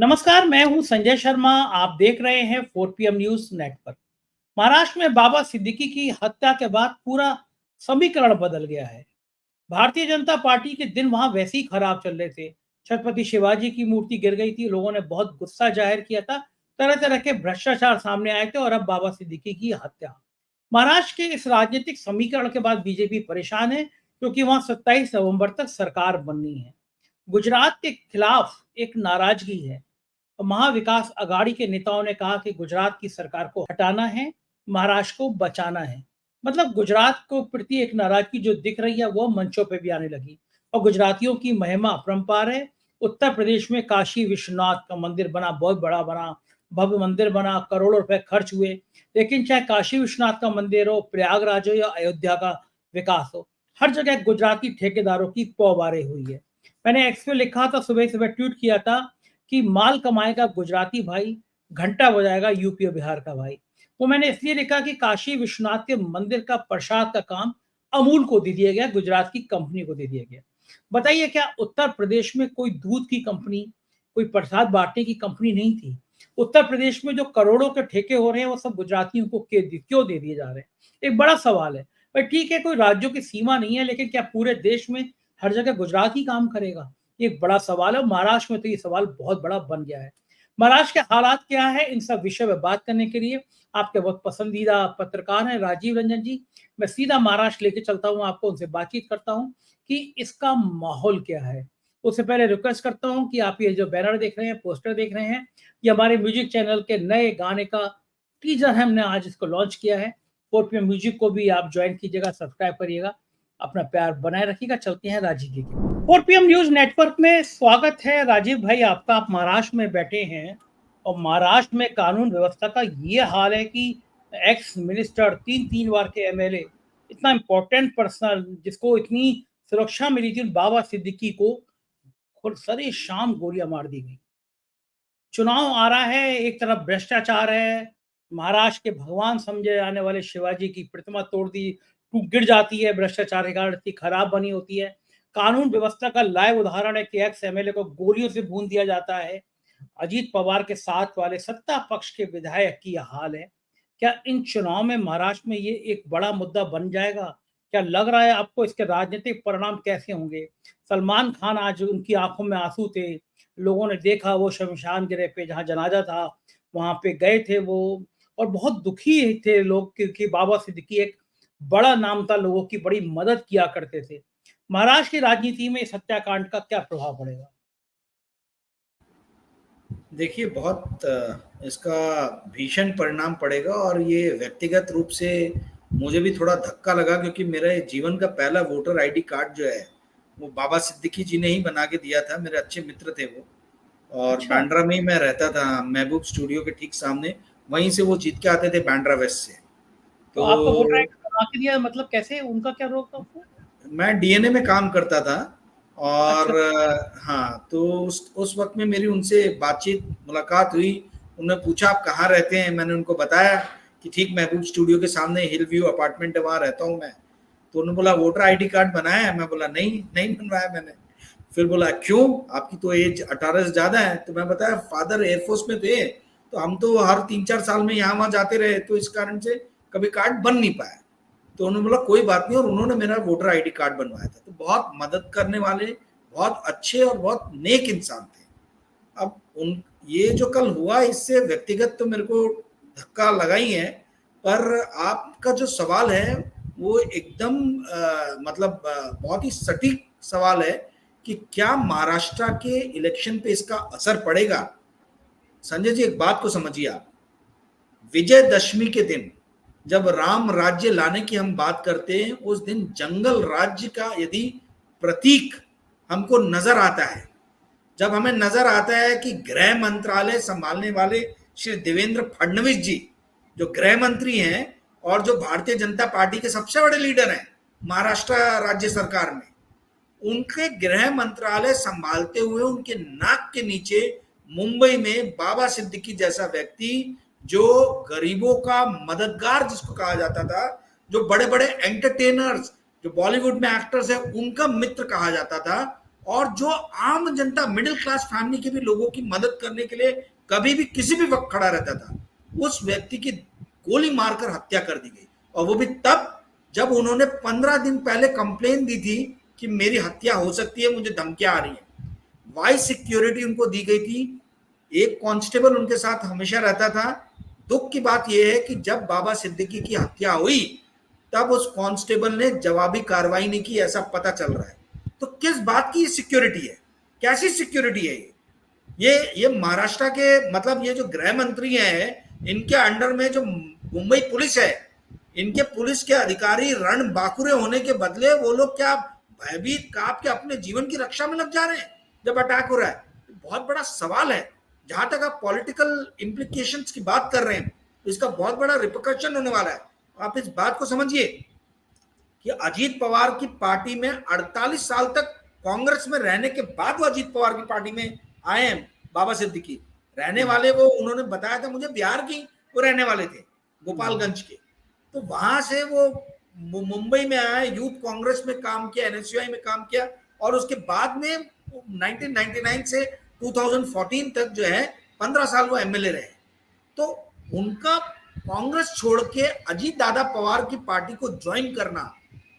नमस्कार, मैं हूं संजय शर्मा। आप देख रहे हैं 4 PM न्यूज नेटवर्क। महाराष्ट्र में बाबा सिद्दीकी की हत्या के बाद पूरा समीकरण बदल गया है। भारतीय जनता पार्टी के दिन वहां वैसे ही खराब चल रहे थे। छत्रपति शिवाजी की मूर्ति गिर गई थी, लोगों ने बहुत गुस्सा जाहिर किया था। तरह तरह के भ्रष्टाचार सामने आए थे और अब बाबा सिद्दीकी की हत्या। महाराष्ट्र के इस राजनीतिक समीकरण के बाद बीजेपी परेशान है, क्योंकि वहां 27 नवंबर तक सरकार बननी है। गुजरात के खिलाफ एक नाराजगी है। महाविकास अघाड़ी के नेताओं ने कहा कि गुजरात की सरकार को हटाना है, महाराष्ट्र को बचाना है। मतलब गुजरात को प्रति एक नाराजगी जो दिख रही है वो मंचों पे भी आने लगी। और गुजरातियों की महिमा अपरंपार है। उत्तर प्रदेश में काशी विश्वनाथ का मंदिर बना, बहुत बड़ा बना, भव्य मंदिर बना, करोड़ों रुपए खर्च हुए। लेकिन चाहे काशी विश्वनाथ का मंदिर हो, प्रयागराज हो या अयोध्या का विकास हो, हर जगह गुजराती ठेकेदारों की पौबारे हुई है। मैंने एक्स पे लिखा था, सुबह सुबह ट्वीट किया था कि माल कमाएगा गुजराती भाई, घंटा बजाएगा यूपी और बिहार का भाई। वो मैंने इसलिए लिखा कि काशी विश्वनाथ के मंदिर का प्रसाद का काम अमूल को दे दिया गया, गुजरात की कंपनी को दे दिया गया। बताइए, क्या उत्तर प्रदेश में कोई दूध की कंपनी, कोई प्रसाद बांटने की कंपनी नहीं थी? उत्तर प्रदेश में जो करोड़ों के ठेके हो रहे हैं वो सब गुजरातियों को क्यों दे दिए जा रहे हैं? एक बड़ा सवाल है। भाई ठीक है, कोई राज्यों की सीमा नहीं है, लेकिन क्या पूरे देश में हर जगह गुजरात ही काम करेगा? ये एक बड़ा सवाल है। महाराष्ट्र में तो ये सवाल बहुत बड़ा बन गया है। महाराष्ट्र के हालात क्या है, इन सब विषय में बात करने के लिए आपके बहुत पसंदीदा पत्रकार हैं राजीव रंजन जी। मैं सीधा महाराष्ट्र लेके चलता हूँ आपको, उनसे बातचीत करता हूँ कि इसका माहौल क्या है। उससे पहले रिक्वेस्ट करता हूँ कि आप ये जो बैनर देख रहे हैं, पोस्टर देख रहे हैं, ये हमारे म्यूजिक चैनल के नए गाने का टीजर है। हमने आज इसको लॉन्च किया है। 4 PM म्यूजिक को भी आप ज्वाइन कीजिएगा, सब्सक्राइब करिएगा, अपना प्यार बनाए रखिएगा। चलते हैं राजीव जी के 4 PM न्यूज नेटवर्क में स्वागत है। राजीव भाई आपका, आप महाराष्ट्र में बैठे हैं और महाराष्ट्र में कानून व्यवस्था का ये हाल है कि एक्स मिनिस्टर, तीन तीन बार के MLA, इतना इंपॉर्टेंट पर्सनल जिसको इतनी सुरक्षा मिली थी, बाबा सिद्दीकी को और सरे शाम गोलियां मार दी गई। चुनाव आ रहा है, एक तरफ भ्रष्टाचार है, महाराष्ट्र के भगवान समझे जाने वाले शिवाजी की प्रतिमा तोड़ दी, गिर जाती है, भ्रष्टाचार के कारण इतनी खराब बनी होती है। कानून व्यवस्था का लाइव उदाहरण है कि एक्स MLA को गोलियों से भून दिया जाता है। अजीत पवार के साथ वाले सत्ता पक्ष के विधायक की यह हाल है। क्या इन चुनाव में महाराष्ट्र में ये एक बड़ा मुद्दा बन जाएगा? क्या लग रहा है आपको इसके राजनीतिक परिणाम कैसे होंगे? सलमान खान, आज उनकी आंखों में आंसू थे, लोगों ने देखा वो शमशान गिरे पे जहाँ जनाजा था, वहां पे गए थे वो, और बहुत दुखी थे लोग, क्योंकि बाबा सिद्दीकी एक बड़ा नाम था, लोगों की बड़ी मदद किया करते थे। महाराष्ट्र की राजनीति में इस हत्याकांड का क्या प्रभाव पड़ेगा? देखिए, बहुत इसका भीषण परिणाम पड़ेगा और ये व्यक्तिगत रूप से मुझे भी थोड़ा धक्का लगा, क्योंकि मेरे जीवन का पहला वोटर आईडी कार्ड जो है वो बाबा सिद्दीकी जी ने ही बना के दिया था। मेरे अच्छे मित्र थे वो, और अच्छा, बांद्रा में ही मैं रहता था, महबूब स्टूडियो के ठीक सामने। वहीं से वो जीत के आते थे, बांद्रा वेस्ट से। तो आपका वोटर तो आईडी बना के दिया, मतलब कैसे, उनका क्या रोल था उसमें? मैं डीएनए में काम करता था, अच्छा। और हाँ, तो उस वक्त में मेरी उनसे बातचीत मुलाकात हुई। उन्होंने पूछा आप कहाँ रहते हैं, मैंने उनको बताया कि ठीक महबूब स्टूडियो के सामने हिल व्यू अपार्टमेंट है, वहाँ रहता हूँ मैं। तो उन्होंने बोला वोटर आईडी कार्ड बनाया है? मैं बोला नहीं, नहीं बनवाया मैंने। फिर बोला क्यों, आपकी तो एज 18 से ज्यादा है। तो मैं बताया फादर एयरफोर्स में थे, तो हम तो हर 3-4 साल में यहाँ वहाँ जाते रहे, तो इस कारण से कभी कार्ड बन नहीं पाया। तो उन्होंने बोला कोई बात नहीं, और उन्होंने मेरा वोटर आईडी कार्ड बनवाया था। तो बहुत मदद करने वाले, बहुत अच्छे और बहुत नेक इंसान थे। अब उन ये जो कल हुआ, इससे व्यक्तिगत तो मेरे को धक्का लगा ही है, पर आपका जो सवाल है वो एकदम मतलब बहुत ही सटीक सवाल है कि क्या महाराष्ट्र के इलेक्शन पे इसका असर पड़ेगा। संजय जी, एक बात को समझिए आप, विजयदशमी के दिन जब राम राज्य लाने की हम बात करते हैं, उस दिन जंगल राज्य का यदि प्रतीक हमको नजर आता है, जब हमें नजर आता है कि गृह मंत्रालय संभालने वाले श्री देवेंद्र फडणवीस जी, जो गृह मंत्री हैं और जो भारतीय जनता पार्टी के सबसे बड़े लीडर हैं महाराष्ट्र राज्य सरकार में, उनके गृह मंत्रालय संभालते हुए उनके नाक के नीचे मुंबई में बाबा सिद्दीकी जैसा व्यक्ति, जो गरीबों का मददगार जिसको कहा जाता था, जो बड़े बड़े एंटरटेनर्स, जो बॉलीवुड में एक्टर्स है उनका मित्र कहा जाता था, और जो आम जनता मिडिल क्लास फैमिली के भी लोगों की मदद करने के लिए कभी भी किसी भी वक्त खड़ा रहता था, उस व्यक्ति की गोली मारकर हत्या कर दी गई। और वो भी तब जब उन्होंने 15 दिन पहले कंप्लेन दी थी कि मेरी हत्या हो सकती है, मुझे धमकियां आ रही है। वाइस सिक्योरिटी उनको दी गई थी, एक कांस्टेबल उनके साथ हमेशा रहता था। दुख की बात यह है कि जब बाबा सिद्दीकी की हत्या हुई तब उस कांस्टेबल ने जवाबी कार्रवाई नहीं की, ऐसा पता चल रहा है। तो किस बात की सिक्योरिटी है, कैसी सिक्योरिटी है ये महाराष्ट्र के, मतलब ये जो गृह मंत्री हैं, इनके अंडर में जो मुंबई पुलिस है, इनके पुलिस के अधिकारी रण बांकुरे होने के बदले वो लोग क्या भयभीत कांप के अपने जीवन की रक्षा में लग जा रहे हैं जब अटैक हो रहा है। बहुत बड़ा सवाल है। जहां तक आप पॉलिटिकल इम्प्लीकेशंस की बात कर रहे हैं, इसका बहुत बड़ा रिपरकशन होने वाला है। आप इस बात को समझिए कि अजीत पवार की पार्टी में 48 साल तक कांग्रेस में रहने के बाद वो अजीत पवार की पार्टी में आए हैं। बाबा सिद्दीकी रहने वाले, वो उन्होंने बताया था मुझे, बिहार की वो रहने वाले थे, गोपालगंज के। तो वहां से वो मुंबई में आए, यूथ कांग्रेस में काम किया, एनएसयूआई में काम किया, और उसके बाद में 1999 से 2014 तक जो है 15 साल वो एमएलए रहे। तो उनका कांग्रेस छोड़ के अजीत दादा पवार की पार्टी को ज्वाइन करना,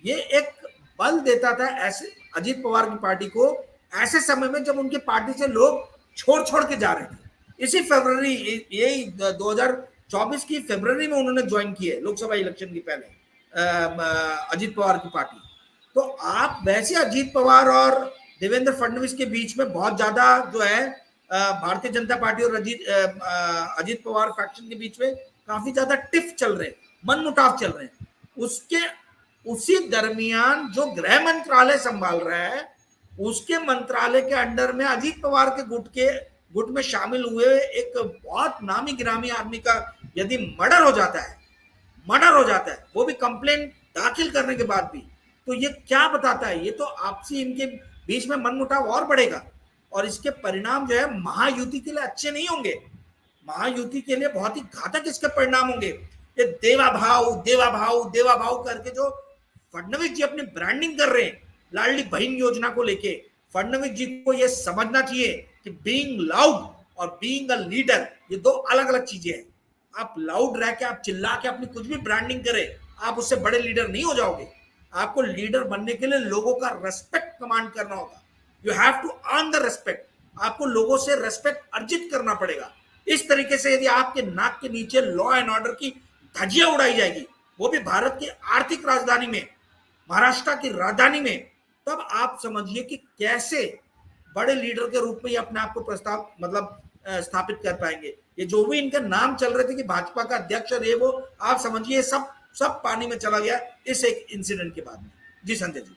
ये एक बल देता था ऐसे अजीत पवार की पार्टी को, ऐसे समय में जब उनकी पार्टी से लोग छोड़ के जा रहे थे। इसी फरवरी, यही 2024 की फरवरी में उन्होंने ज्वाइन किए लोकसभा इलेक्शन की पहले अजीत पवार की पार्टी। तो आप वैसे अजीत पवार और देवेंद्र फडणवीस के बीच में बहुत ज्यादा जो है भारतीय जनता पार्टी और अजीत पवार फैक्शन के बीच में काफी ज्यादा टिफ चल रहे, मनमुटाव चल रहे हैं। उसके उसी दरमियान जो गृह मंत्रालय संभाल रहा है, उसके मंत्रालय के अंडर में अजीत पवार के गुट में शामिल हुए एक बहुत नामी गिरामी आदमी का यदि मर्डर हो जाता है, वो भी कंप्लेंट दाखिल करने के बाद भी, तो ये क्या बताता है? ये तो आपसी इनके बीच में मनमुटाव और बढ़ेगा, और इसके परिणाम जो है महायुति के लिए अच्छे नहीं होंगे। महायुति के लिए बहुत ही घातक इसके परिणाम होंगे। ये देवा भाव करके जो फडणवीस जी अपनी ब्रांडिंग कर रहे हैं लाडली बहन योजना को लेके, फडणवीस जी को यह समझना चाहिए कि बीइंग लाउड और बीइंग अ लीडर ये दो अलग अलग चीजें हैं। आप लाउड रह के, आप चिल्ला के अपनी कुछ भी ब्रांडिंग करें, आप उससे बड़े लीडर नहीं हो जाओगे। आपको लीडर बनने के लिए लोगों का रेस्पेक्ट कमांड करना होगा। You have to earn the respect. आपको लोगों से रेस्पेक्ट अर्जित करना पड़ेगा। इस तरीके से यदि आपके नाक के नीचे लॉ एंड ऑर्डर की धज्जियां उड़ाई जाएगी, वो भी भारत की आर्थिक राजधानी में, महाराष्ट्र की राजधानी में, तब आप समझिए कि कैसे बड़े लीडर के रूप में अपने आप को स्थापित कर पाएंगे। ये जो भी इनके नाम चल रहे थे कि भाजपा का अध्यक्ष और ये वो, आप समझिए सब पानी में चला गया इस एक इंसिडेंट के बाद में। जी संजय जी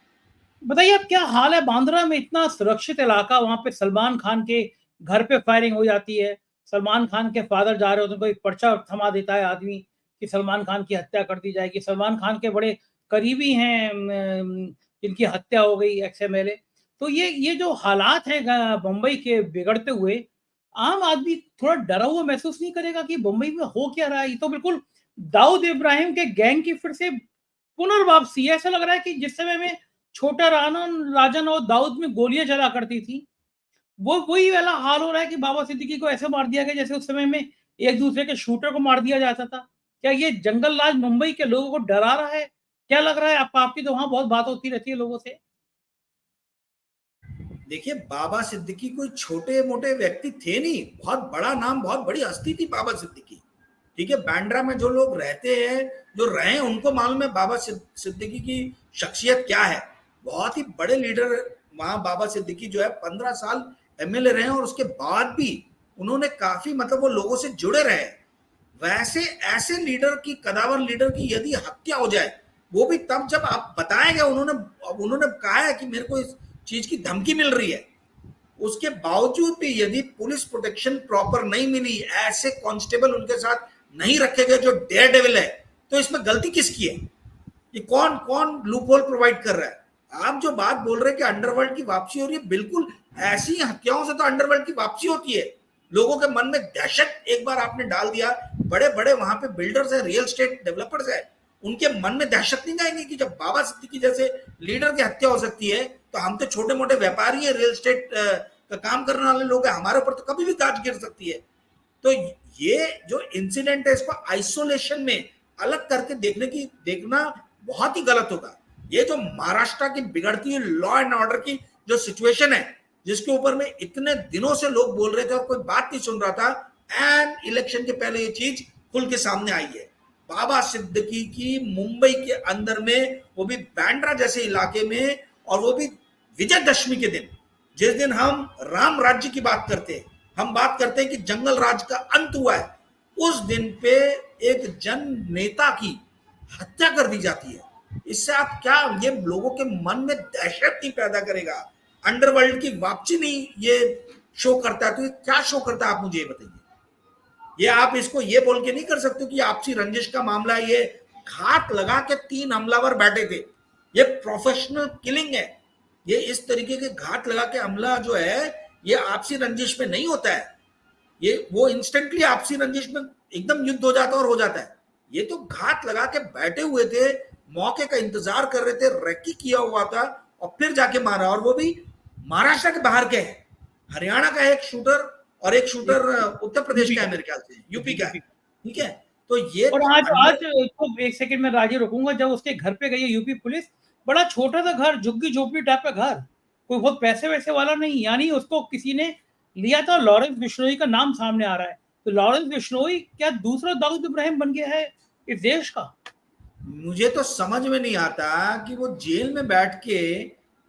बताइए अब क्या हाल है बांद्रा में? इतना सुरक्षित इलाका, वहां पे सलमान खान के घर पे फायरिंग हो जाती है, सलमान खान के फादर जा रहे होते हैं, कोई पर्चा थमा देता है आदमी कि सलमान खान की हत्या कर दी जाएगी। सलमान खान के बड़े करीबी हैं जिनकी हत्या हो गई, एक्स एमएलए। तो ये जो हालात है मुंबई के बिगड़ते हुए, आम आदमी थोड़ा डरा हुआ महसूस नहीं करेगा कि मुंबई में हो क्या रहा है? ये तो बिल्कुल दाऊद इब्राहिम के गैंग की फिर से पुनर्वापसी है। ऐसा लग रहा है कि जिस समय में छोटा राजन और दाऊद में गोलियां चला करती थी, वो वही वाला हाल हो रहा है कि बाबा सिद्दीकी को ऐसे मार दिया गया जैसे उस समय में एक दूसरे के शूटर को मार दिया जाता था। क्या ये जंगल राज मुंबई के लोगों को डरा रहा है? क्या लग रहा है आपको? आपकी तो वहां बहुत बात होती रहती है लोगों से। देखिए, बाबा सिद्दीकी कोई छोटे मोटे व्यक्ति थे नहीं, बहुत बड़ा नाम, बहुत बड़ी हस्ती थी बाबा सिद्दीकी। ठीक है, बांद्रा में जो लोग रहते हैं, जो रहे, उनको मालूम है बाबा सिद्दीकी की शख्सियत क्या है। बहुत ही बड़े लीडर वहां बाबा सिद्दीकी जो है 15 साल एमएलए रहे, और उसके बाद भी उन्होंने काफी वो लोगों से जुड़े रहे। वैसे ऐसे लीडर की, कदावर लीडर की यदि हत्या हो जाए, वो भी तब जब आप बताया गया, उन्होंने कहा है कि मेरे को इस चीज की धमकी मिल रही है, उसके बावजूद भी यदि पुलिस प्रोटेक्शन प्रॉपर नहीं मिली, ऐसे कांस्टेबल उनके साथ नहीं रखे गए जो डेयर डेविल है, तो इसमें गलती किसकी है? ये कौन लूपहोल प्रोवाइड कर रहा है? आप जो बात बोल रहे हैं कि अंडरवर्ल्ड की वापसी हो रही है, बिल्कुल ऐसी हत्याओं से तो अंडरवर्ल्ड की वापसी होती है। लोगों के मन में दहशत एक बार आपने डाल दिया, बड़े बड़े वहां पे बिल्डर्स है, रियल एस्टेट डेवलपर्स है, उनके मन में दहशत नहीं जाएंगे कि जब बाबा सिद्दीकी जैसे लीडर की हत्या हो सकती है, तो हम तो छोटे मोटे व्यापारी है, रियल एस्टेट का काम करने वाले लोग हैं, हमारे ऊपर तो कभी भी गाज गिर सकती है। तो ये जो इंसिडेंट है इसको आइसोलेशन में अलग करके देखना बहुत ही गलत होगा। ये जो महाराष्ट्र की बिगड़ती हुई लॉ एंड ऑर्डर की जो सिचुएशन है, जिसके ऊपर में इतने दिनों से लोग बोल रहे थे और कोई बात नहीं सुन रहा था, एंड इलेक्शन के पहले ये चीज खुल के सामने आई है। बाबा सिद्दीकी की मुंबई के अंदर में, वो भी बांद्रा जैसे इलाके में, और वो भी विजयदशमी के दिन, जिस दिन हम राम राज्य की बात करते हैं, हम बात करते हैं कि जंगल राज का अंत हुआ है, उस दिन पे एक जन नेता की हत्या कर दी जाती है। इससे आप क्या, ये लोगों के मन में दहशत नहीं पैदा करेगा, अंडरवर्ल्ड की वापसी नहीं ये शो करता है, तो ये क्या शो करता है आप मुझे ये बताइए। ये आप इसको ये बोल के नहीं कर सकते कि आपसी रंजिश का मामला है। ये घात लगा के 3 हमलावर बैठे थे, ये प्रोफेशनल किलिंग है। ये इस तरीके के घात लगा के हमला जो है ये आपसी रंजिश में नहीं होता है, ये वो इंस्टेंटली आपसी रंजिश में एकदम युद्ध हो जाता है और हो जाता है। ये तो घात लगा के बैठे हुए थे, मौके का इंतजार कर रहे थे, रेकी किया हुआ था और फिर जाके मारा, और वो भी महाराष्ट्र के बाहर के है, हरियाणा का एक शूटर और एक शूटर उत्तर प्रदेश का है, मेरे ख्याल से यूपी का है, ठीक है। तो ये और आज तो एक सेकंड में राजी रुकूंगा, जब उसके घर पे गई यूपी पुलिस, बड़ा छोटा सा घर, झुग्गी झोपड़ी टाइप का घर, कोई बहुत पैसे वैसे वाला नहीं, यानी उसको किसी ने लिया था। लॉरेंस बिश्नोई का नाम सामने आ रहा है, तो लॉरेंस बिश्नोई क्या दूसरा दाऊद इब्राहिम बन गया है इस देश का? मुझे तो समझ में नहीं आता कि वो जेल में बैठ के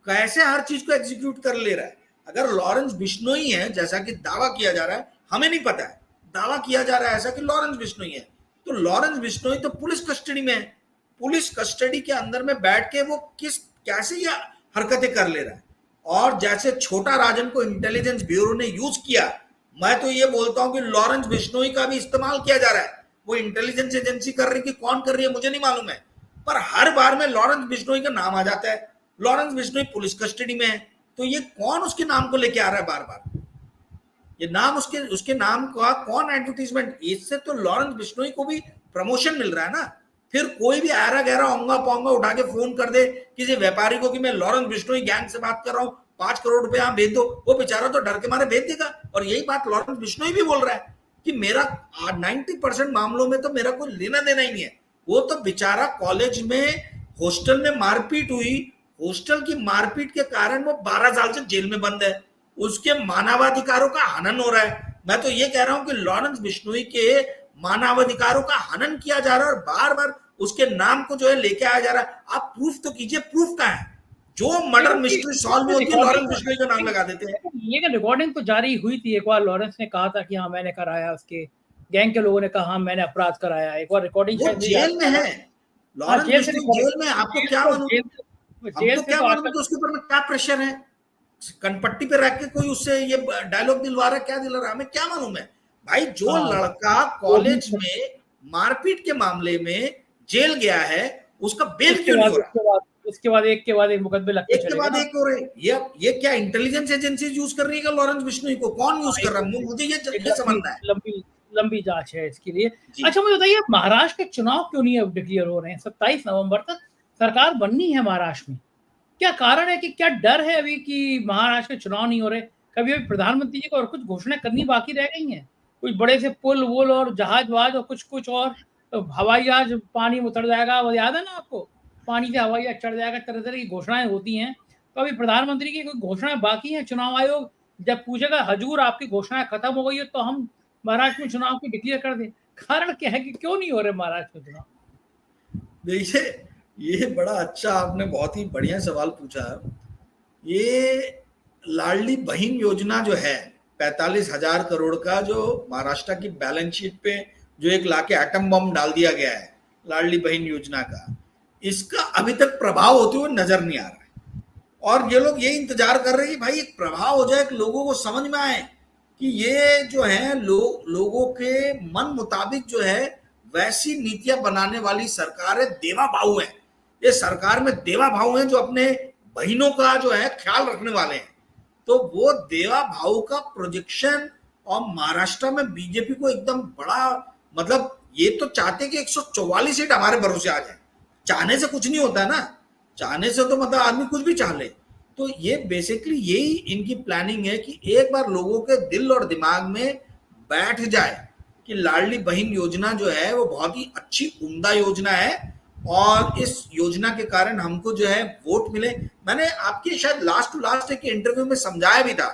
कैसे हर चीज को एग्जीक्यूट कर ले रहा है। अगर लॉरेंस बिश्नोई है जैसा कि दावा किया जा रहा है, हमें नहीं पता है, दावा किया जा रहा है ऐसा कि लॉरेंस बिश्नोई है, तो लॉरेंस बिश्नोई तो पुलिस कस्टडी में है, पुलिस कस्टडी के अंदर में बैठ के वो कैसे ये हरकतें कर ले रहा है। और जैसे छोटा राजन को इंटेलिजेंस ब्यूरो ने यूज किया, मैं तो ये बोलता हूं कि लॉरेंस बिश्नोई का भी इस्तेमाल किया जा रहा है। वो इंटेलिजेंस एजेंसी कर रही है कि कौन कर रही है मुझे नहीं मालूम है, पर हर बार में लॉरेंस बिश्नोई का नाम आ जाता है। लॉरेंस बिश्नोई पुलिस कस्टडी में है, तो ये कौन उसके नाम को लेके आ रहा है बार बार, ये नाम उसके नाम का कौन एडवर्टीजमेंट, इससे तो लॉरेंस बिश्नोई को भी प्रमोशन मिल रहा है ना। फिर कोई भी आरा गहरा ओंगा पोंगा उठा के फोन कर दे किसी व्यापारी को कि मैं लॉरेंस बिश्नोई गैंग से बात कर रहा हूँ, 5 करोड़ रुपए यहाँ भेज दो, वो बेचारा तो डर के मारे भेज देगा। और यही बात लॉरेंस बिश्नोई भी बोल रहा है कि मेरा 90% मामलों में तो मेरा कोई लेना देना ही नहीं है। वो तो बेचारा कॉलेज में हॉस्टल में मारपीट हुई, हॉस्टल की मारपीट के कारण वो 12 साल से जेल में बंद है, उसके मानवाधिकारों का हनन हो रहा है। मैं तो ये कह रहा हूं कि लॉरेंस बिश्नोई के मानवाधिकारों का हनन किया जा रहा है और बार बार उसके नाम को जो है लेके आया जा रहा है। आप प्रूफ तो कीजिए, प्रूफ कहाँ है? जो मर्डर मिस्ट्री सॉल्व होती है लॉरेंस बिश्नोई का नाम लगा देते हैं। लेकिन रिकॉर्डिंग तो जारी हुई थी, एक बार लॉरेंस ने कहा था कि हाँ मैंने कराया, उसके गैंग के लोगों ने कहा हाँ मैंने अपराध कराया। एक बार रिकॉर्डिंग जेल में है लॉरेंस बिश्नोई, जेल में। आपको क्या मालूम, हमको क्या मालूम कि उसके ऊपर में क्या प्रेशर है, कनपट्टी पे रख के कोई उससे ये डायलॉग दिलवा रहा है, क्या दिलवा रहा है, हमें क्या मालूम है भाई। जो लड़का कॉलेज में मारपीट के मामले में जेल गया है उसका बेल क्यों नहीं हो रहा? उसके बाद एक के बाद एक मुकदमे लगते एक के बाद एक हो रहे। ये क्या इंटेलिजेंस एजेंसी यूज कर रही है लॉरेंस बिश्नोई को? कौन यूज कर रहा है? मुझे ये समझना है। लंबी जांच है इसके लिए। अच्छा मुझे बताइए, महाराष्ट्र के चुनाव क्यों नहीं अब डिक्लेयर हो रहे हैं? 27 नवंबर तक सरकार बननी है महाराष्ट्र में, क्या कारण है कि क्या डर है अभी कि महाराष्ट्र के चुनाव नहीं हो रहे? कभी अभी प्रधानमंत्री जी को और कुछ घोषणा करनी बाकी रह गई हैं, कुछ बड़े से पुल वुल और जहाज वहाज और कुछ और तो हवाई जहाज पानी में उतर जाएगा, वो याद है ना आपको, पानी से हवाई जहाज चढ़ जाएगा, तरह तरह की घोषणाएं होती हैं। तो अभी प्रधानमंत्री की कोई घोषणाएं बाकी हैं? चुनाव आयोग जब पूछेगा हजूर आपकी घोषणाएं खत्म हो गई है तो हम महाराष्ट्र में चुनाव को डिक्लेयर कर दें, कारण क्या है कि क्यों नहीं हो रहे महाराष्ट्र में चुनाव? देखिए ये बड़ा अच्छा, आपने बहुत ही बढ़िया सवाल पूछा। ये लाडली बहन योजना जो है 45,000 करोड़ का, जो महाराष्ट्र की बैलेंस शीट पे जो एक लाके एटम बम डाल दिया गया है लाडली बहन योजना का, इसका अभी तक प्रभाव होते हुए नजर नहीं आ रहा है। और ये लोग ये इंतजार कर रहे हैं कि भाई एक प्रभाव हो जाए, कि लोगों को समझ में आए कि ये जो है लोगों के मन मुताबिक जो है वैसी नीतियां बनाने वाली सरकार है। देवा भाऊ है ये सरकार में, देवा भाऊ हैं जो अपने बहनों का जो है ख्याल रखने वाले हैं। तो वो देवा भाऊ का प्रोजेक्शन, और महाराष्ट्र में बीजेपी को एकदम बड़ा, मतलब ये तो चाहते कि 144 सीट हमारे भरोसे आ जाए। चाहने से कुछ नहीं होता है ना, चाहने से तो मतलब आदमी कुछ भी चाह ले, तो ये बेसिकली यही इनकी प्लानिंग है कि एक बार लोगों के दिल और दिमाग में बैठ जाए कि लाडली बहन योजना जो है वो बहुत ही अच्छी उम्दा योजना है और इस योजना के कारण हमको जो है वोट मिले। मैंने आपके शायद लास्ट टू लास्ट एक इंटरव्यू में समझाया भी था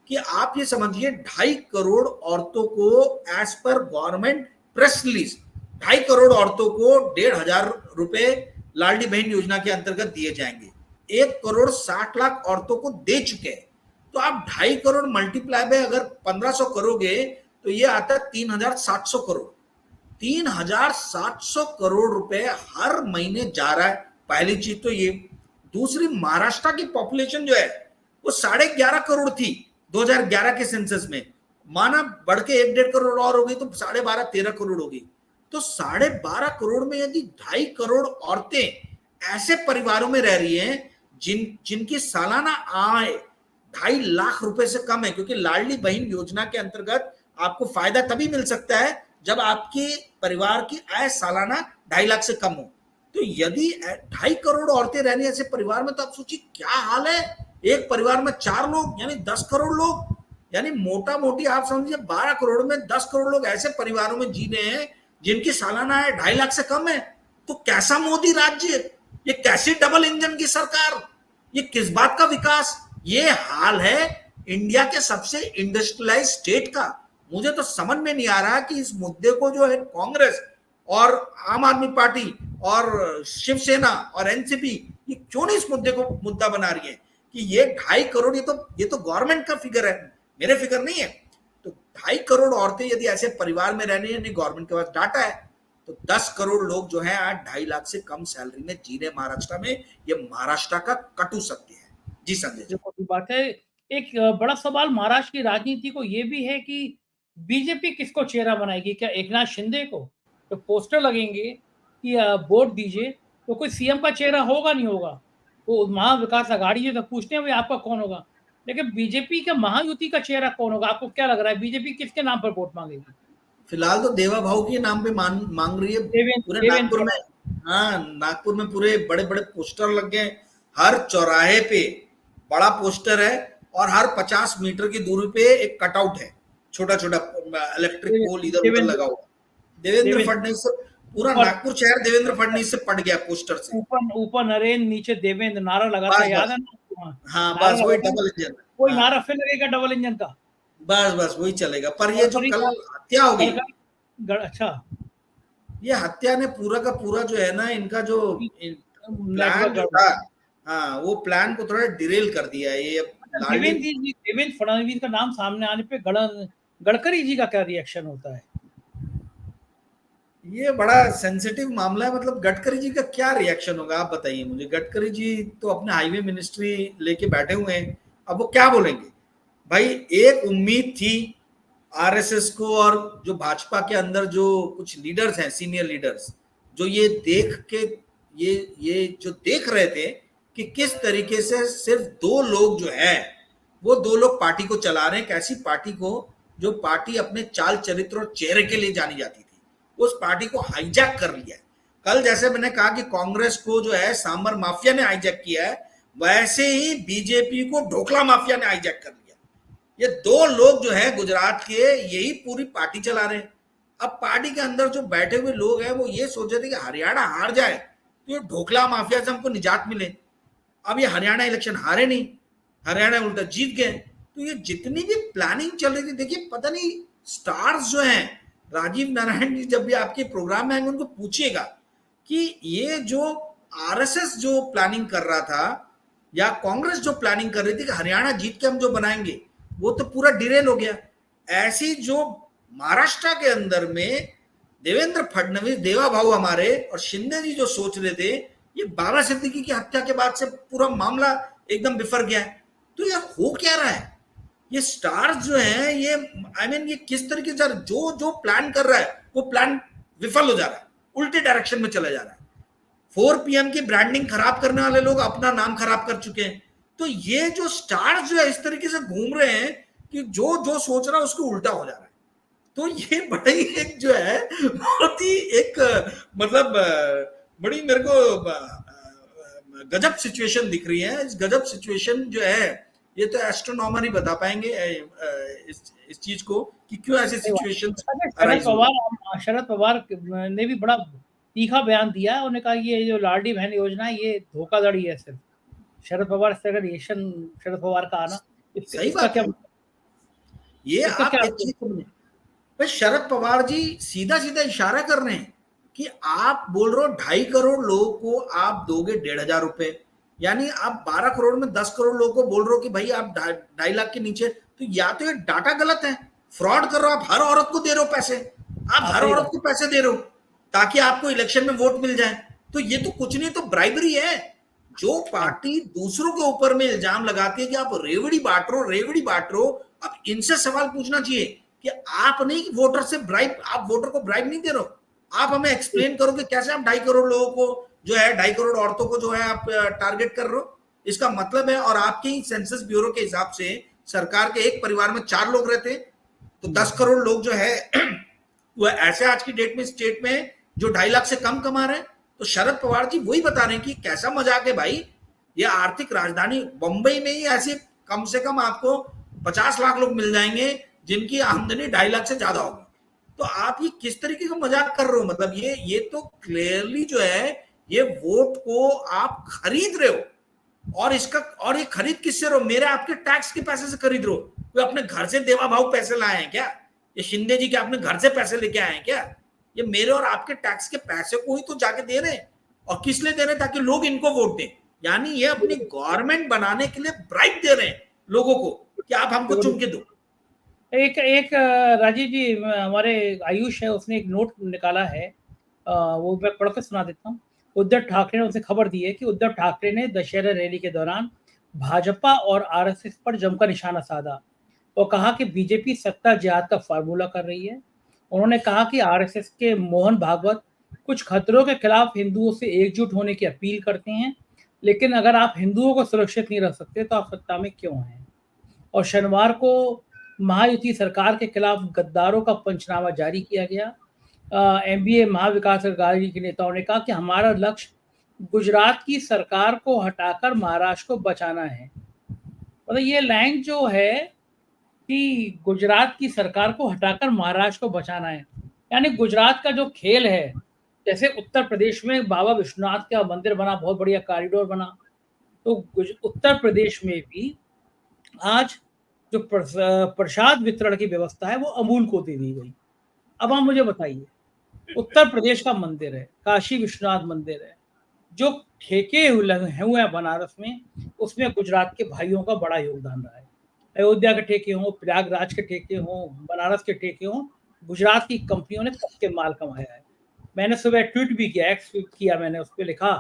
कि आप ये समझिए 2.5 करोड़ औरतों को as per government press release 2.5 crore औरतों को 1,500 रुपए लाडली बहन योजना के अंतर्गत दिए जाएंगे। 1,60,00,000 औरतों को दे चुके हैं। तो आप 2.5 करोड़ मल्टीप्लाई में अगर 1500 करोगे तो ये आता है 3,700 करोड़। 3,700 करोड़ रुपए हर महीने जा रहा है। पहली चीज तो ये। दूसरी, महाराष्ट्र की पॉपुलेशन जो है वो 11.5 करोड़ थी 2011 के सेंसस में, माना बढ़ के 1.5 करोड़ और हो गई तो 12.5 13 करोड़ हो गई। तो 12.5 करोड़ में यदि 2.5 करोड़ औरतें ऐसे परिवारों में रह रही हैं जिनकी सालाना आय 2.5 लाख रुपए से कम है, क्योंकि लाडली बहन योजना के अंतर्गत आपको फायदा तभी मिल सकता है जब आपके परिवार की आय सालाना 2.5 लाख से कम हो। तो यदि 2.5 करोड़ औरतें रहने ऐसे परिवार में, तो आप सोचिए क्या हाल है। एक परिवार में 4 लोग यानी 10 करोड़ लोग, यानी मोटा मोटी आप समझिए 12 करोड़ में 10 करोड़ लोग ऐसे परिवारों में जी रहे हैं जिनकी सालाना आय 2.5 लाख से कम है। तो कैसा मोदी राज्य, ये कैसी डबल इंजन की सरकार, ये किस बात का विकास। ये हाल है इंडिया के सबसे इंडस्ट्रियलाइज स्टेट का। मुझे तो समझ में नहीं आ रहा कि इस मुद्दे को जो है कांग्रेस और आम आदमी पार्टी और शिवसेना और एनसीपी ये क्यों नहीं इस मुद्दे को मुद्दा बना रही है कि ये 2.5 करोड़ ये तो गवर्नमेंट का फिगर है, मेरे फिगर नहीं है। तो 2.5 करोड़ औरतें यदि ऐसे परिवार में रहने हैं, नहीं गवर्नमेंट के पास डाटा है, तो 10 करोड़ लोग जो है आज 2.5 लाख से कम सैलरी में जी रहे महाराष्ट्र में। ये महाराष्ट्र का कटु सत्य है। जी संजय जी। देखो बात है, एक बड़ा सवाल महाराष्ट्र की राजनीति को ये भी है कि बीजेपी किसको चेहरा बनाएगी। क्या एकनाथ शिंदे को तो पोस्टर लगेंगे कि वोट दीजिए, तो कोई सीएम का चेहरा होगा नहीं होगा। वो महाविकास आघाड़ी जो तो पूछते हैं भाई आपका कौन होगा, लेकिन बीजेपी का महायुति का चेहरा कौन होगा। आपको क्या लग रहा है बीजेपी किसके नाम पर वोट मांगेगी? फिलहाल तो देवा भाऊ के नाम पे मांग रही है पूरे नागपुर में। हाँ, नागपुर में पूरे बड़े बड़े पोस्टर लग गए, हर चौराहे पे बड़ा पोस्टर है और हर 50 मीटर की दूरी पे एक कटआउट है, छोटा छोटा इलेक्ट्रिक पोल इधर उधर लगा हुआ। देवेंद्र फडणवीस, पूरा नागपुर शहर देवेंद्र फडणवीस से पट गया पोस्टर से। ऊपर नरेंद्र, नीचे देवेंद्र नारा लगाता है, याद है ना? हाँ बस वही डबल इंजन। कोई नारा फिर लगेगा डबल इंजन का, बस वही चलेगा। पर ये जो कल हत्या हो गई, अच्छा, ये हत्या ने पूरा का पूरा जो है ना इनका जो प्लान जो था, हाँ वो प्लान को थोड़ा डिरेल कर दिया है। ये देवेंद्र फडणवीस का नाम सामने आने पे गडकरी जी का क्या रिएक्शन होता है? ये बड़ा सेंसिटिव मामला है। मतलब गडकरी जी का क्या रिएक्शन होगा आप बताइए मुझे। गडकरी जी तो अपने हाईवे मिनिस्ट्री लेके बैठे हुए हैं, अब वो क्या बोलेंगे भाई। एक उम्मीद थी आरएसएस को और जो भाजपा के अंदर जो कुछ लीडर्स हैं, सीनियर लीडर्स, जो ये देख के ये जो देख रहे थे कि किस तरीके से सिर्फ 2 लोग जो है वो 2 लोग पार्टी को चला रहे हैं। एक ऐसी पार्टी को जो पार्टी अपने चाल चरित्र और चेहरे के लिए जानी जाती थी, उस पार्टी को हाईजैक कर लिया है। कल जैसे मैंने कहा कि कांग्रेस को जो है सांबर माफिया ने हाईजैक किया है, वैसे ही बीजेपी को ढोकला माफिया ने हाईजैक कर लिया। ये 2 लोग जो है गुजरात के, यही पूरी पार्टी चला रहे हैं। अब पार्टी के अंदर जो बैठे हुए लोग हैं वो ये सोच रहे थे कि हरियाणा हार जाए तो ये ढोकला माफिया से हमको निजात मिले। अब ये हरियाणा इलेक्शन हारे नहीं, हरियाणा उल्टा जीत गए। तो ये जितनी भी प्लानिंग चल रही थी, देखिए पता नहीं स्टार्स जो हैं, राजीव नारायण जी जब भी आपके प्रोग्राम में आएंगे उनको पूछिएगा कि ये जो आरएसएस जो प्लानिंग कर रहा था या कांग्रेस जो प्लानिंग कर रही थी कि हरियाणा जीत के हम जो बनाएंगे, वो तो पूरा डिरेल हो गया। ऐसी जो महाराष्ट्र के अंदर में देवेंद्र फडणवीस, देवा भाऊ हमारे और शिंदे जी जो सोच रहे थे, ये बाबा सिद्दीकी की हत्या के बाद से पूरा मामला एकदम बिफर गया है। तो ये हो क्या रहा है? ये स्टार्स जो हैं, ये ये किस तरीके से जो प्लान कर रहा है वो प्लान विफल हो जा रहा है, उल्टे डायरेक्शन में चला जा रहा है। 4 PM की ब्रांडिंग खराब करने वाले लोग अपना नाम खराब कर चुके हैं। तो ये जो स्टार्स जो है इस तरीके से घूम रहे हैं कि जो सोच रहा है उसको उल्टा हो जा रहा है। तो ये बड़ा ही एक जो है बहुत ही एक मतलब बड़ी मेरे को गजब सिचुएशन दिख रही है। इस गजब सिचुएशन जो है ये तो एस्ट्रोनॉमर ही बता पाएंगे इस चीज को कि क्यों ऐसे सिचुएशन अराइज हो। शरद पवार ने भी बड़ा तीखा बयान दिया है। उन्होंने कहा ये जो लाडली बहन योजना है ये धोखाधड़ी है सिर्फ। शरद पवार से अगर शरद पवार का आना सही इसका बात क्या है। ये इसका आप क्या एक चीज समझे, शरद पवार जी सीधा सीधा इशारा कर रहे हैं कि आप बोल रहे हो 2.5 करोड़ लोगों को आप दोगे 1,500 रुपए, यानी आप 12 करोड़ में 10 करोड़ लोगों को बोल रहे हो कि भाई आप 2.5 लाख के नीचे, तो या तो ये डाटा गलत है, फ्रॉड कर रहे हो, आप हर औरत को दे रहे हो पैसे, आप हर औरत को पैसे दे रहे हो ताकि आपको इलेक्शन में वोट मिल जाए, तो ये तो कुछ नहीं, तो ब्राइबरी है। जो पार्टी दूसरों के ऊपर में इल्जाम लगाती है कि आप रेवड़ी बांट रहे हो, अब इनसे सवाल पूछना चाहिए कि आप नहीं वोटर से ब्राइब, आप वोटर को ब्राइब नहीं दे रहे हो, आप हमें एक्सप्लेन करो कि कैसे आप 2.5 करोड़ लोगों को जो है 2.5 करोड़ औरतों को जो है आप टारगेट कर रहे हो, इसका मतलब है। और आपके ही सेंसस ब्यूरो के हिसाब से सरकार के एक परिवार में 4 लोग रहते हैं, तो 10 करोड़ लोग जो है वो ऐसे आज की डेट में स्टेट में जो 2.5 लाख से कम कमा रहे हैं। तो शरद पवार जी वही बता रहे हैं कि कैसा मजाक है भाई, ये आर्थिक राजधानी बंबई में ही ऐसे कम से कम आपको 50 लाख लोग मिल जाएंगे जिनकी आमदनी 2.5 लाख से ज्यादा होगी। तो आप ये किस तरीके का मजाक कर रहे हो, मतलब ये तो क्लियरली जो है ये वोट को आप खरीद रहे हो। और ये खरीद किससे रहो, मेरे आपके टैक्स के पैसे से खरीद रहे हो। कोई अपने घर से देवा भाव पैसे लाए हैं क्या, ये शिंदे जी के अपने घर से पैसे लेके आए हैं क्या, ये मेरे और आपके टैक्स के पैसे को ही तो जाके दे रहे हैं। और किस लिए दे रहे हैं, ताकि लोग इनको वोट दें, यानी ये अपनी गवर्नमेंट बनाने के लिए ब्राइब दे रहे हैं लोगों को कि आप हमको चुन के दो। एक राजीव जी, हमारे आयुष है, उसने एक नोट निकाला है, वो मैं पढ़ के सुना देता हूँ। उद्धव ठाकरे ने उसे खबर दी है कि उद्धव ठाकरे ने दशहरा रैली के दौरान भाजपा और आरएसएस पर जमकर निशाना साधा और कहा कि बीजेपी सत्ता जिहाद का फार्मूला कर रही है। उन्होंने कहा कि आरएसएस के मोहन भागवत कुछ खतरों के खिलाफ हिंदुओं से एकजुट होने की अपील करते हैं, लेकिन अगर आप हिंदुओं को सुरक्षित नहीं रख सकते तो आप सत्ता में क्यों हैं। और शनिवार को महायुति सरकार के खिलाफ गद्दारों का पंचनामा जारी किया गया। एमबीए महाविकास अघाड़ी के नेताओं ने कहा कि हमारा लक्ष्य गुजरात की सरकार को हटाकर महाराष्ट्र को बचाना है। मतलब ये लाइन जो है कि गुजरात की सरकार को हटाकर महाराष्ट्र को बचाना है, यानी गुजरात का जो खेल है, जैसे उत्तर प्रदेश में बाबा विश्वनाथ का मंदिर बना, बहुत बढ़िया कॉरिडोर बना, तो उत्तर प्रदेश में भी आज जो प्रसाद वितरण की व्यवस्था है वो अमूल को दे दी गई। अब आप मुझे बताइए, उत्तर प्रदेश का मंदिर है, काशी विश्वनाथ मंदिर है, जो ठेके हुए हैं बनारस में, उसमें गुजरात के भाइयों का बड़ा योगदान रहा है। अयोध्या के ठेके हों, प्रयागराज के ठेके हों, बनारस के ठेके हों, गुजरात की कंपनियों ने पक्के माल कमाया है। मैंने सुबह ट्वीट भी किया, एक्स किया, मैंने उस पर लिखा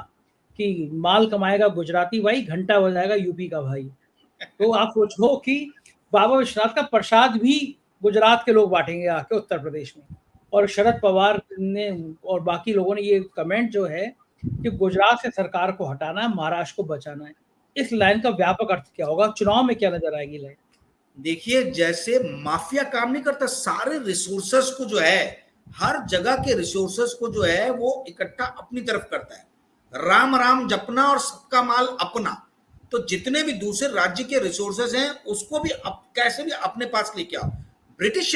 कि माल कमाएगा गुजराती भाई, घंटा बजाएगा यूपी का भाई। तो आप सोचो कि बाबा विश्वनाथ का प्रसाद भी गुजरात के लोग बांटेंगे आके उत्तर प्रदेश में। और शरद पवार ने और बाकी लोगों ने ये कमेंट जो है कि गुजरात से सरकार को हटाना है, महाराष्ट्र को बचाना है, इस लाइन का व्यापक अर्थ क्या होगा, चुनाव में क्या नजर आएगी लाइन? देखिए, जैसे माफिया काम नहीं करता, सारे रिसोर्सेस को जो है, हर जगह के रिसोर्सेस को जो है वो इकट्ठा अपनी तरफ करता है, राम राम जपना और सबका माल अपना। तो जितने भी दूसरे राज्य के रिसोर्सेस हैं उसको भी कैसे भी अपने पास लेके आओ। ब्रिटिश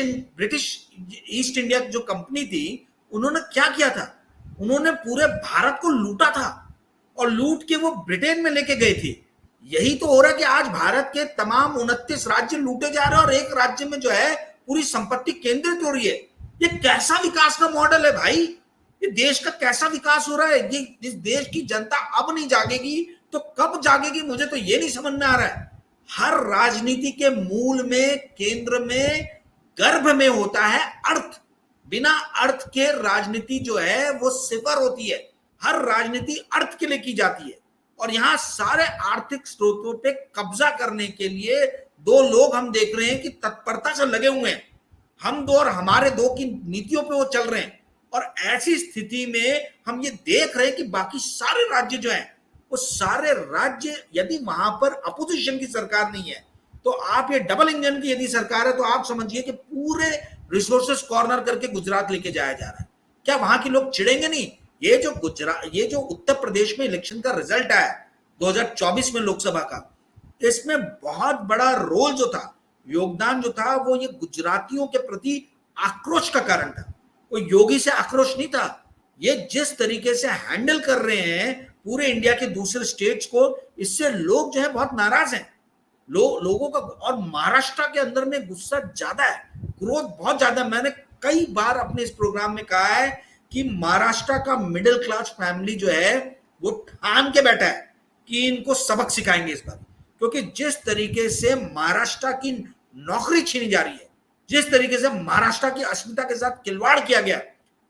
ईस्ट इंडिया जो कंपनी थी, उन्होंने क्या किया था, उन्होंने पूरे भारत को लूटा था और लूट के वो ब्रिटेन में लेके गए थे। यही तो हो रहा है कि आज भारत के तमाम 29 राज्य लूटे जा रहे हैं और एक राज्य में जो है पूरी संपत्ति केंद्रित हो रही है। ये कैसा विकास का मॉडल है भाई, ये देश का कैसा विकास हो रहा है। ये इस देश की जनता अब नहीं जागेगी तो कब जागेगी, मुझे तो ये नहीं समझ में आ रहा है। हर राजनीति के मूल में, केंद्र में, गर्भ में होता है अर्थ। बिना अर्थ के राजनीति जो है वो सिफर होती है। हर राजनीति अर्थ के लिए की जाती है और यहाँ सारे आर्थिक स्रोतों पे कब्जा करने के लिए दो लोग हम देख रहे हैं कि तत्परता से लगे हुए हैं। हम दो और हमारे दो की नीतियों पे वो चल रहे हैं और ऐसी स्थिति में हम ये देख रहे हैं कि बाकी सारे राज्य जो हैं, वो सारे राज्य, यदि वहां पर अपोजिशन की सरकार नहीं है तो आप ये डबल इंजन की यदि सरकार है तो आप समझिए कि पूरे रिसोर्सेस कॉर्नर करके गुजरात लेके जाया जा रहा है। क्या वहां के लोग चिढ़ेंगे नहीं? ये जो उत्तर प्रदेश में इलेक्शन का रिजल्ट आया, 2024 में लोकसभा का, इसमें बहुत बड़ा रोल जो था, योगदान जो था, वो ये गुजरातियों के प्रति आक्रोश का कारण था। कोई योगी से आक्रोश नहीं था, ये जिस तरीके से हैंडल कर रहे हैं पूरे इंडिया के दूसरे स्टेट्स को, इससे लोग जो है बहुत नाराज हैं। लोगों का, और महाराष्ट्र के अंदर में गुस्सा ज्यादा है, क्रोध बहुत ज्यादा। मैंने कई बार अपने इस प्रोग्राम में कहा है कि महाराष्ट्र का मिडिल क्लास फैमिली जो है वो ठान के बैठा है कि इनको सबक सिखाएंगे इस बार, क्योंकि जिस तरीके से महाराष्ट्र की नौकरी छीनी जा रही है, जिस तरीके से महाराष्ट्र की अस्मिता के साथ खिलवाड़ किया गया,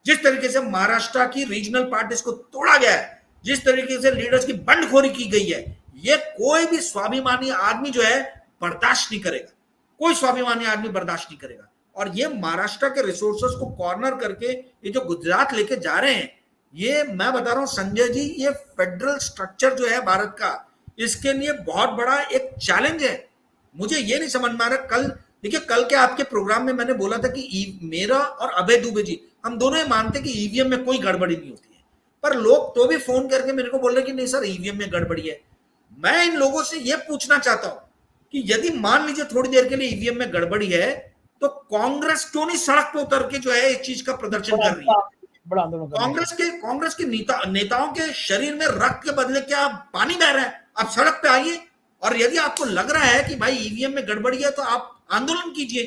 जिस तरीके से महाराष्ट्र की रीजनल पार्टीज को तोड़ा गया है, जिस तरीके से लीडर्स की बंडखोरी की गई है, ये कोई भी स्वाभिमानी आदमी जो है बर्दाश्त नहीं करेगा, कोई स्वाभिमानी आदमी बर्दाश्त नहीं करेगा। और ये महाराष्ट्र के रिसोर्सेस को कॉर्नर करके ये जो गुजरात लेके जा रहे हैं, ये मैं बता रहा हूं संजय जी, ये फेडरल स्ट्रक्चर जो है भारत का, इसके लिए बहुत बड़ा एक चैलेंज है। मुझे ये नहीं समझ में आ रहा। कल देखिए, कल के आपके प्रोग्राम में मैंने बोला था कि मेरा और अभय दुबे जी, हम दोनों ये मानते कि ईवीएम में कोई गड़बड़ी नहीं होती है, पर लोग तो भी फोन करके मेरे को बोल रहे कि नहीं सर ईवीएम में गड़बड़ी है। मैं इन लोगों से ये पूछना चाहता हूं कि यदि मान लीजिए थोड़ी देर के लिए ईवीएम में गड़बड़ी है, तो कांग्रेस क्यों नहीं सड़क पे उतर के जो है इस चीज का प्रदर्शन कर रही है? बड़ा आंदोलन कांग्रेस के नेताओं के शरीर में रक्त के बदले क्या पानी बह रहा है? आप सड़क पे आइए, और यदि आपको लग रहा है कि भाई ईवीएम में गड़बड़ी है तो आप आंदोलन कीजिए।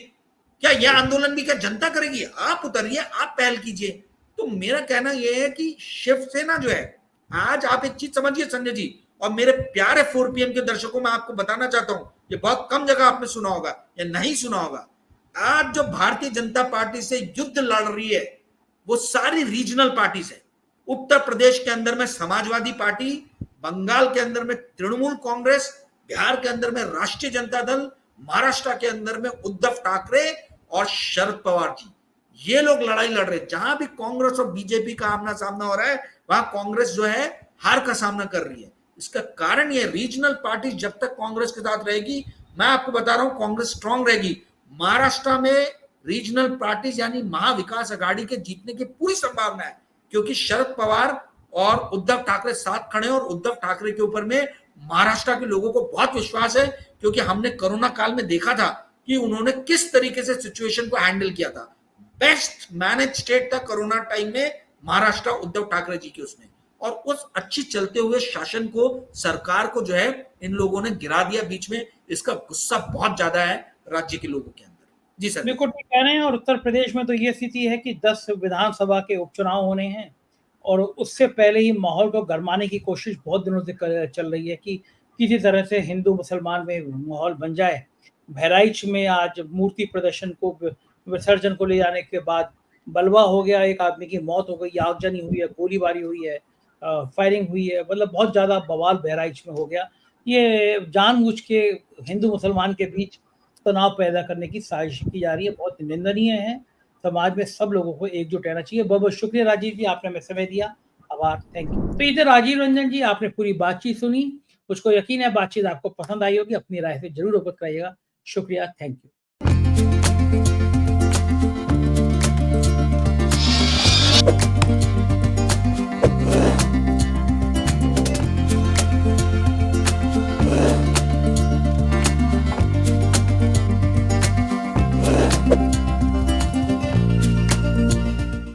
क्या यह आंदोलन भी क्या जनता करेगी? आप उतरिए, आप पहल कीजिए। तो मेरा कहना यह है कि शिवसेना जो है, आज आप एक चीज समझिए संजय जी, और मेरे प्यारे 4PM के दर्शकों में आपको बताना चाहता हूं, ये बहुत कम जगह आपने सुना होगा या नहीं सुना होगा, आज जो भारतीय जनता पार्टी से युद्ध लड़ रही है वो सारी रीजनल पार्टीज है। उत्तर प्रदेश के अंदर में समाजवादी पार्टी, बंगाल के अंदर में तृणमूल कांग्रेस, बिहार के अंदर में राष्ट्रीय जनता दल, महाराष्ट्र के अंदर में उद्धव ठाकरे और शरद पवार जी, ये लोग लड़ाई लड़ रहे हैं। जहां भी कांग्रेस और बीजेपी का आमना सामना हो रहा है, वहां कांग्रेस जो है हार का सामना कर रही है। इसका कारण ये, रीजनल पार्टी जब तक कांग्रेस के साथ रहेगी, मैं आपको बता रहा हूं कांग्रेस स्ट्रांग रहेगी। महाराष्ट्र में रीजनल पार्टीज यानी महाविकास आघाड़ी के जीतने की पूरी संभावना है, क्योंकि शरद पवार और उद्धव ठाकरे साथ खड़े हैं, और उद्धव ठाकरे के ऊपर में महाराष्ट्र के लोगों को बहुत विश्वास है, क्योंकि हमने कोरोना काल में देखा था कि उन्होंने किस तरीके से सिचुएशन को हैंडल किया था। बेस्ट मैनेज स्टेट था कोरोना टाइम में महाराष्ट्र, उद्धव ठाकरे जी के उसमें, और उस अच्छी चलते हुए शासन को, सरकार को जो है इन लोगों ने गिरा दिया बीच में। इसका गुस्सा बहुत ज्यादा है राज्य के लोगों के अंदर। जी सर, बिल्कुल ठीक कह रहे हैं। और उत्तर प्रदेश में तो ये स्थिति है कि 10 विधानसभा के उपचुनाव होने हैं, और उससे पहले ही माहौल को गरमाने की कोशिश बहुत दिनों से चल रही है कि किसी तरह से हिंदू मुसलमान में माहौल बन जाए। बहराइच में आज मूर्ति प्रदर्शन को, विसर्जन को ले जाने के बाद बलवा हो गया, एक आदमी की मौत हो गई, आगजनी हुई है, गोलीबारी हुई है, फायरिंग हुई है, मतलब बहुत ज़्यादा बवाल बहराइच में हो गया। ये जानबूझ के हिंदू मुसलमान के बीच तनाव पैदा करने की साजिश की जा रही है, बहुत निंदनीय है। समाज में सब लोगों को एकजुट रहना चाहिए। बहुत बहुत शुक्रिया राजीव जी, आपने हमें समय दिया, आभार, थैंक यू। तो इधर राजीव रंजन जी, आपने पूरी बातचीत सुनी, मुझको यकीन है बातचीत आपको पसंद आई होगी। अपनी राय से जरूर अवगत कराइएगा। शुक्रिया, थैंक यू।